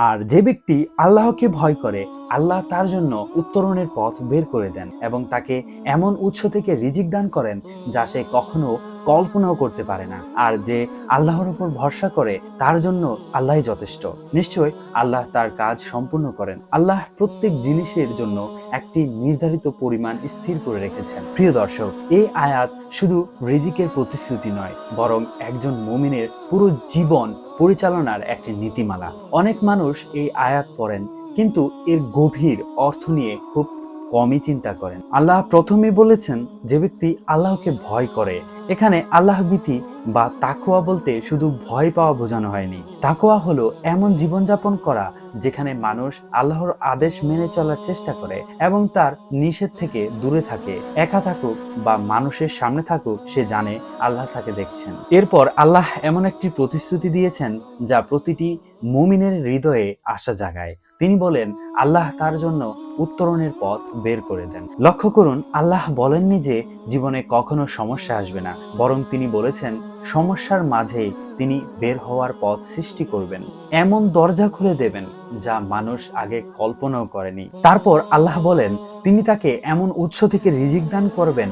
আর যে ব্যক্তি আল্লাহকে ভয় করে, আল্লাহ তার জন্য উত্তরণের পথ বের করে দেন এবং তাকে এমন উৎস থেকে রিজিক দান করেন যা সে কখনো কল্পনাও করতে পারে না। আর যে আল্লাহর উপর ভরসা করে তার জন্য আল্লাহই যথেষ্ট। নিশ্চয় আল্লাহ তার কাজ সম্পূর্ণ করেন। আল্লাহ প্রত্যেক জিনিসের জন্য একটি নির্ধারিত পরিমাণ স্থির করে রেখেছেন। প্রিয় দর্শক, এই আয়াত শুধু রিজিকের প্রতিশ্রুতি নয়, বরং একজন মুমিনের পুরো জীবন পরিচালনার একটি নীতিমালা। অনেক মানুষ এই আয়াত পড়েন কিন্তু এর গভীর অর্থ নিয়ে খুব কমই চিন্তা করেন। আল্লাহ প্রথমেই বলেছেন যে ব্যক্তি আল্লাহকে ভয় করে। এখানে আল্লাহ ভীতি বা তাকওয়া বলতে শুধু ভয় পাওয়া বোঝানো হয়নি। তাকওয়া হলো এমন জীবনযাপন করা যেখানে মানুষ আল্লাহর আদেশ মেনে চলার চেষ্টা করে এবং তার নিষেধ থেকে দূরে থাকে। একা থাকুক বা মানুষের সামনে থাকুক, সে জানে আল্লাহ তাকে দেখছেন। এরপর আল্লাহ এমন একটি প্রতিশ্রুতি দিয়েছেন যা প্রতিটি মুমিনের হৃদয়ে আশা জাগায়। তিনি বলেন আল্লাহ তার জন্য উত্তরণের পথ বের করে দেন। লক্ষ্য করুন, আল্লাহ বলেননি যে জীবনে কখনো সমস্যা আসবে না, বরং তিনি বলেছেন সমস্যার মাঝেই তিনি বের হওয়ার পথ সৃষ্টি করবেন, এমন দরজা খুলে দেবেন যা মানুষ আগে কল্পনাও করেনি। তারপর আল্লাহ বলেন তিনি তাকে এমন উৎস থেকে রিজিক দান করবেন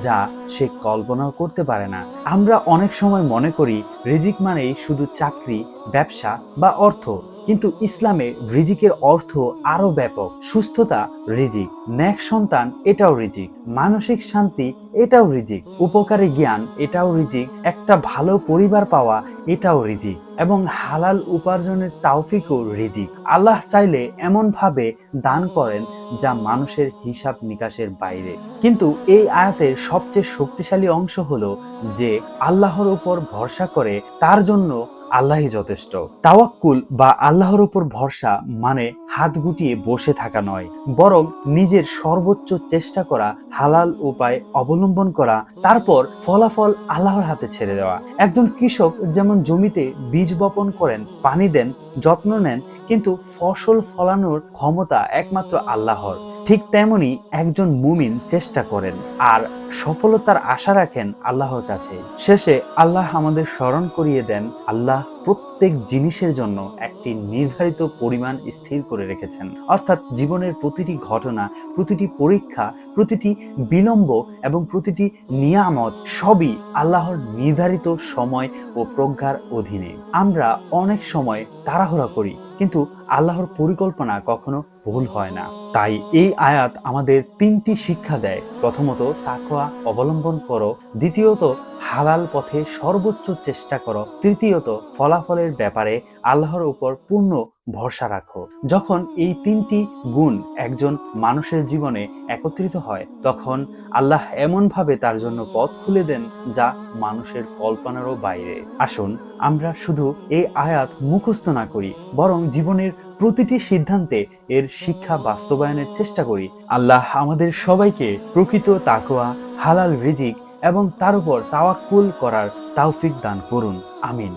যা সে কল্পনাও করতে পারে না। আমরা অনেক সময় মনে করি রিজিক মানেই শুধু চাকরি, ব্যবসা বা অর্থ, কিন্তু ইসলামে রিজিকের অর্থ আরো ব্যাপক। সুস্থতা রিজিক, নেক সন্তান এটাও রিজিক, মানসিক শান্তি এটাও রিজিক, উপকারী জ্ঞান এটাও রিজিক, একটা ভালো পরিবার পাওয়া এটাও রিজিক, এবং হালাল উপার্জনের তাওফিকও রিজিক। আল্লাহ চাইলে এমন ভাবে দান করেন যা মানুষের হিসাব নিকাশের বাইরে। কিন্তু এই আয়াতের সবচেয়ে শক্তিশালী অংশ হলো যে আল্লাহর উপর ভরসা করে তার জন্য আল্লাহই যথেষ্ট। তাওয়াক্কুল বা আল্লাহর উপর ভরসা মানে হাত গুটিয়ে বসে থাকা নয়, বরং নিজের সর্বোচ্চ চেষ্টা করা, হালাল উপায় অবলম্বন করা, তারপর ফলাফল আল্লাহর হাতে ছেড়ে দেওয়া। একজন কৃষক যেমন জমিতে বীজ বপন করেন, পানি দেন, যত্ন নেন, কিন্তু ফসল ফলানোর ক্ষমতা একমাত্র আল্লাহর। ঠিক তেমনি একজন মুমিন চেষ্টা করেন আর সফলতার আশা রাখেন আল্লাহর কাছে। শেষে আল্লাহ আমাদের স্মরণ করিয়ে দেন আল্লাহ প্রত্যেক জিনিসের জন্য একটি নির্ধারিত পরিমাণ স্থির করে রেখেছেন। অর্থাৎ জীবনের প্রতিটি ঘটনা, প্রতিটি পরীক্ষা, প্রতিটি বিলম্ব এবং প্রতিটি নিয়ামত সবই আল্লাহর নির্ধারিত সময় ও প্রজ্ঞার অধীনে। আমরা অনেক সময় তাড়াহুড়া করি, কিন্তু আল্লাহর পরিকল্পনা কখনো ভুল হয় না। তাই এই আয়াত আমাদের তিনটি শিক্ষা দেয়। প্রথমত, তাকওয়া অবলম্বন করো। দ্বিতীয়ত, হালাল পথে সর্বোচ্চ চেষ্টা করো। তৃতীয়ত, ফলাফলের ব্যাপারে আল্লাহর উপর পূর্ণ ভরসা রাখো। যখন এই তিনটি গুণ একজন মানুষের জীবনে একত্রিত হয়, তখন আল্লাহ এমন ভাবে তার জন্য পথ খুলে দেন যা মানুষের কল্পনারও বাইরে। আসুন আমরা শুধু এই আয়াত মুখস্থ না করি, বরং জীবনের প্রতিটি সিদ্ধান্তে এর শিক্ষা বাস্তবায়নের চেষ্টা করি। আল্লাহ আমাদের সবাইকে প্রকৃত তাকওয়া, হালাল রিজিক এবং তার উপর তাওয়াক্কুল করার তৌফিক দান করুন। আমিন।